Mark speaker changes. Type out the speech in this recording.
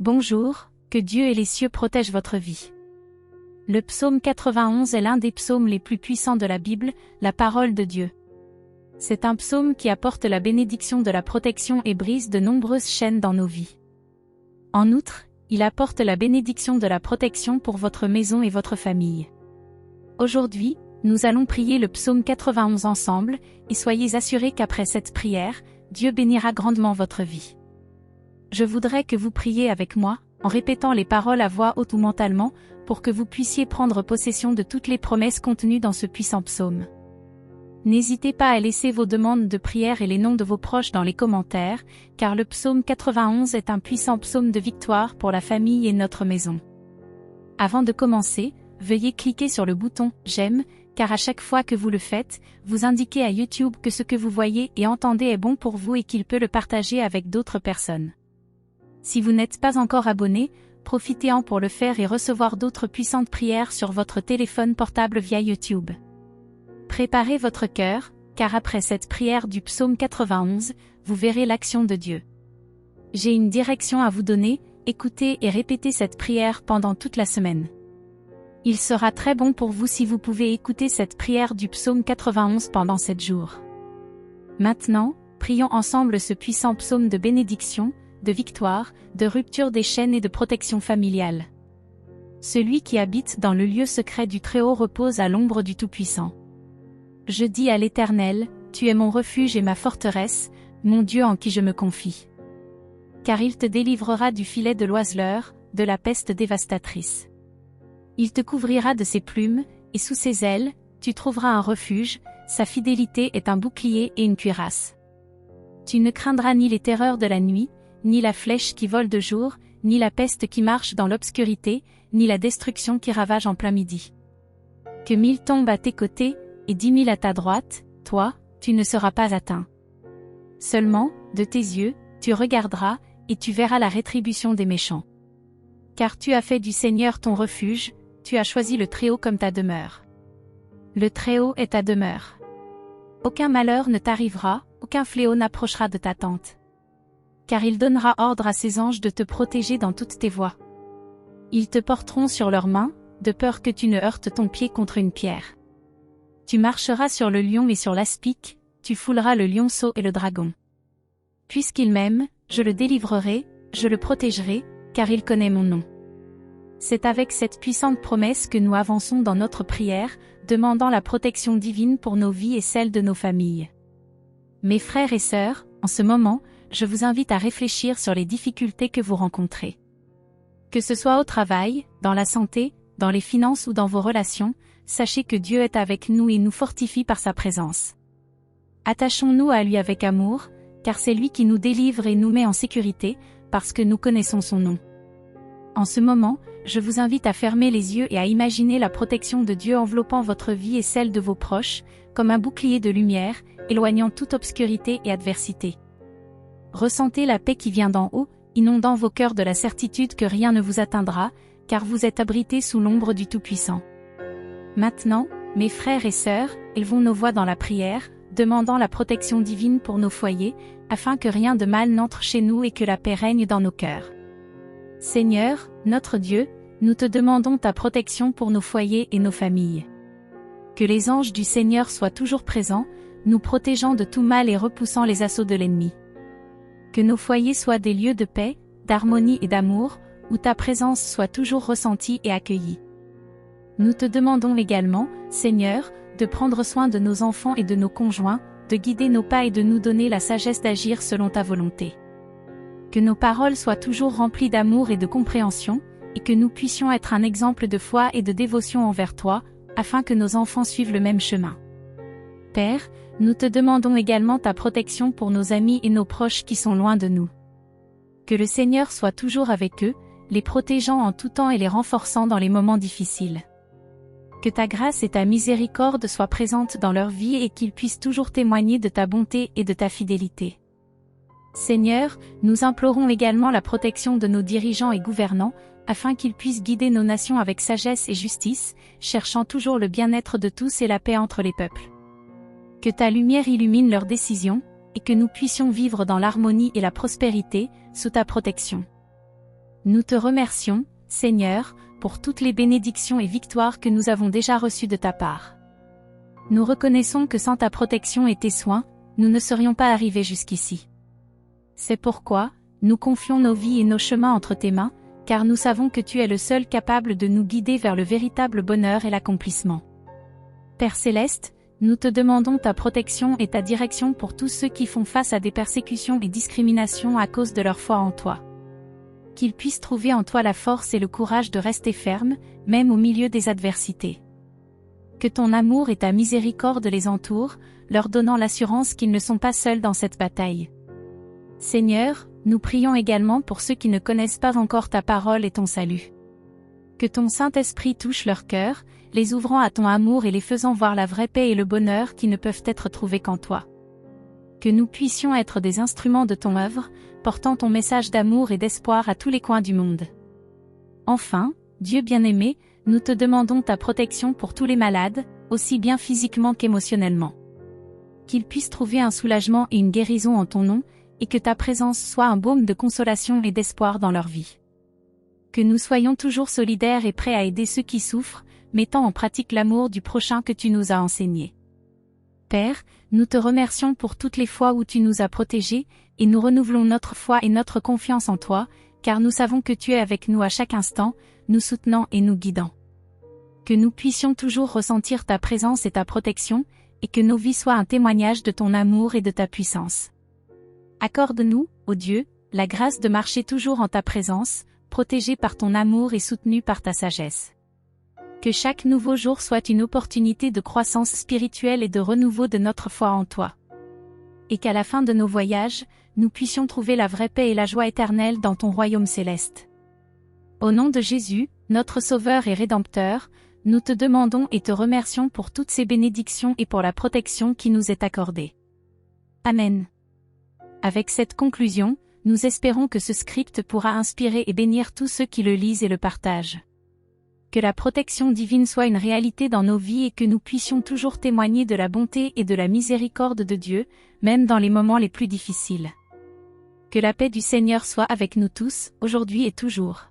Speaker 1: Bonjour, que Dieu et les cieux protègent votre vie. Le psaume 91 est l'un des psaumes les plus puissants de la Bible, la parole de Dieu. C'est un psaume qui apporte la bénédiction de la protection et brise de nombreuses chaînes dans nos vies. En outre, il apporte la bénédiction de la protection pour votre maison et votre famille. Aujourd'hui, nous allons prier le psaume 91 ensemble, et soyez assurés qu'après cette prière, Dieu bénira grandement votre vie. Je voudrais que vous priez avec moi, en répétant les paroles à voix haute ou mentalement, pour que vous puissiez prendre possession de toutes les promesses contenues dans ce puissant psaume. N'hésitez pas à laisser vos demandes de prière et les noms de vos proches dans les commentaires, car le psaume 91 est un puissant psaume de victoire pour la famille et notre maison. Avant de commencer, veuillez cliquer sur le bouton « J'aime », car à chaque fois que vous le faites, vous indiquez à YouTube que ce que vous voyez et entendez est bon pour vous et qu'il peut le partager avec d'autres personnes. Si vous n'êtes pas encore abonné, profitez-en pour le faire et recevoir d'autres puissantes prières sur votre téléphone portable via YouTube. Préparez votre cœur, car après cette prière du psaume 91, vous verrez l'action de Dieu. J'ai une direction à vous donner, écoutez et répétez cette prière pendant toute la semaine. Il sera très bon pour vous si vous pouvez écouter cette prière du psaume 91 pendant 7 jours. Maintenant, prions ensemble ce puissant psaume de bénédiction, de victoire, de rupture des chaînes et de protection familiale. Celui qui habite dans le lieu secret du Très-Haut repose à l'ombre du Tout-Puissant. Je dis à l'Éternel, tu es mon refuge et ma forteresse, mon Dieu en qui je me confie. Car il te délivrera du filet de l'oiseleur, de la peste dévastatrice. Il te couvrira de ses plumes, et sous ses ailes, tu trouveras un refuge, sa fidélité est un bouclier et une cuirasse. Tu ne craindras ni les terreurs de la nuit, ni la flèche qui vole de jour, ni la peste qui marche dans l'obscurité, ni la destruction qui ravage en plein midi. Que 1000 tombent à tes côtés, et 10 000 à ta droite, toi, tu ne seras pas atteint. Seulement, de tes yeux, tu regarderas, et tu verras la rétribution des méchants. Car tu as fait du Seigneur ton refuge, tu as choisi le Très-Haut comme ta demeure. Le Très-Haut est ta demeure. Aucun malheur ne t'arrivera, aucun fléau n'approchera de ta tente. Car il donnera ordre à ses anges de te protéger dans toutes tes voies. Ils te porteront sur leurs mains, de peur que tu ne heurtes ton pied contre une pierre. Tu marcheras sur le lion et sur l'aspic, tu fouleras le lionceau et le dragon. Puisqu'il m'aime, je le délivrerai, je le protégerai, car il connaît mon nom. C'est avec cette puissante promesse que nous avançons dans notre prière, demandant la protection divine pour nos vies et celles de nos familles. Mes frères et sœurs, en ce moment, je vous invite à réfléchir sur les difficultés que vous rencontrez. Que ce soit au travail, dans la santé, dans les finances ou dans vos relations, sachez que Dieu est avec nous et nous fortifie par sa présence. Attachons-nous à lui avec amour, car c'est lui qui nous délivre et nous met en sécurité, parce que nous connaissons son nom. En ce moment, je vous invite à fermer les yeux et à imaginer la protection de Dieu enveloppant votre vie et celle de vos proches, comme un bouclier de lumière, éloignant toute obscurité et adversité. Ressentez la paix qui vient d'en haut, inondant vos cœurs de la certitude que rien ne vous atteindra, car vous êtes abrités sous l'ombre du Tout-Puissant. Maintenant, mes frères et sœurs, élevons nos voix dans la prière, demandant la protection divine pour nos foyers, afin que rien de mal n'entre chez nous et que la paix règne dans nos cœurs. Seigneur, notre Dieu, nous te demandons ta protection pour nos foyers et nos familles. Que les anges du Seigneur soient toujours présents, nous protégeant de tout mal et repoussant les assauts de l'ennemi. Que nos foyers soient des lieux de paix, d'harmonie et d'amour, où ta présence soit toujours ressentie et accueillie. Nous te demandons également, Seigneur, de prendre soin de nos enfants et de nos conjoints, de guider nos pas et de nous donner la sagesse d'agir selon ta volonté. Que nos paroles soient toujours remplies d'amour et de compréhension, et que nous puissions être un exemple de foi et de dévotion envers toi, afin que nos enfants suivent le même chemin. Père, nous te demandons également ta protection pour nos amis et nos proches qui sont loin de nous. Que le Seigneur soit toujours avec eux, les protégeant en tout temps et les renforçant dans les moments difficiles. Que ta grâce et ta miséricorde soient présentes dans leur vie et qu'ils puissent toujours témoigner de ta bonté et de ta fidélité. Seigneur, nous implorons également la protection de nos dirigeants et gouvernants, afin qu'ils puissent guider nos nations avec sagesse et justice, cherchant toujours le bien-être de tous et la paix entre les peuples. Que ta lumière illumine leurs décisions, et que nous puissions vivre dans l'harmonie et la prospérité, sous ta protection. Nous te remercions, Seigneur, pour toutes les bénédictions et victoires que nous avons déjà reçues de ta part. Nous reconnaissons que sans ta protection et tes soins, nous ne serions pas arrivés jusqu'ici. C'est pourquoi, nous confions nos vies et nos chemins entre tes mains, car nous savons que tu es le seul capable de nous guider vers le véritable bonheur et l'accomplissement. Père Céleste, nous te demandons ta protection et ta direction pour tous ceux qui font face à des persécutions et discriminations à cause de leur foi en toi. Qu'ils puissent trouver en toi la force et le courage de rester fermes, même au milieu des adversités. Que ton amour et ta miséricorde les entourent, leur donnant l'assurance qu'ils ne sont pas seuls dans cette bataille. Seigneur, nous prions également pour ceux qui ne connaissent pas encore ta parole et ton salut. Que ton Saint-Esprit touche leur cœur, les ouvrant à ton amour et les faisant voir la vraie paix et le bonheur qui ne peuvent être trouvés qu'en toi. Que nous puissions être des instruments de ton œuvre, portant ton message d'amour et d'espoir à tous les coins du monde. Enfin, Dieu bien-aimé, nous te demandons ta protection pour tous les malades, aussi bien physiquement qu'émotionnellement. Qu'ils puissent trouver un soulagement et une guérison en ton nom, et que ta présence soit un baume de consolation et d'espoir dans leur vie. Que nous soyons toujours solidaires et prêts à aider ceux qui souffrent, mettant en pratique l'amour du prochain que tu nous as enseigné. Père, nous te remercions pour toutes les fois où tu nous as protégés, et nous renouvelons notre foi et notre confiance en toi, car nous savons que tu es avec nous à chaque instant, nous soutenant et nous guidant. Que nous puissions toujours ressentir ta présence et ta protection, et que nos vies soient un témoignage de ton amour et de ta puissance. Accorde-nous, ô Dieu, la grâce de marcher toujours en ta présence, protégés par ton amour et soutenus par ta sagesse. Que chaque nouveau jour soit une opportunité de croissance spirituelle et de renouveau de notre foi en toi. Et qu'à la fin de nos voyages, nous puissions trouver la vraie paix et la joie éternelle dans ton royaume céleste. Au nom de Jésus, notre Sauveur et Rédempteur, nous te demandons et te remercions pour toutes ces bénédictions et pour la protection qui nous est accordée. Amen. Avec cette conclusion, nous espérons que ce script pourra inspirer et bénir tous ceux qui le lisent et le partagent. Que la protection divine soit une réalité dans nos vies et que nous puissions toujours témoigner de la bonté et de la miséricorde de Dieu, même dans les moments les plus difficiles. Que la paix du Seigneur soit avec nous tous, aujourd'hui et toujours.